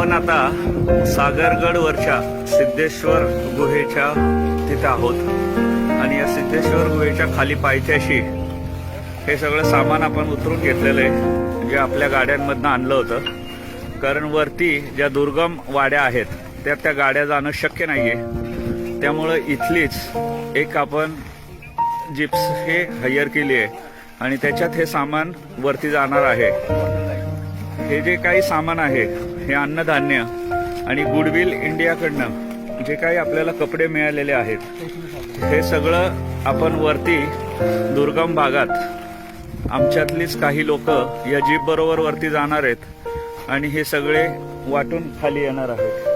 आपण आता सागरगडवरच्या सिद्धेश्वर गुहेच्या तिथे आहोत आणि या सिद्धेश्वर गुहेच्या खाली पायथ्याशी हे सगळं सामान आपण उतरून घेतलेलं आहे, जे आपल्या गाड्यांमधनं आणलं होतं. कारण वरती ज्या दुर्गम वाड्या आहेत त्या गाड्या जाणं शक्य नाहीये. त्यामुळं इथलीच एक आपण जिप्स हे हायर केली आहे आणि त्याच्यात हे सामान वरती जाणार आहे. हे जे काही सामान आहे हे अन्नधान्य आणि गुडविल इंडियाकडनं जे काही आपल्याला कपडे मिळालेले आहेत हे सगळं आपण वरती दुर्गम भागात आमच्यातलीच काही लोक या जीप बरोबर वरती जाणार आहेत आणि हे सगळे वाटून खाली येणार आहेत.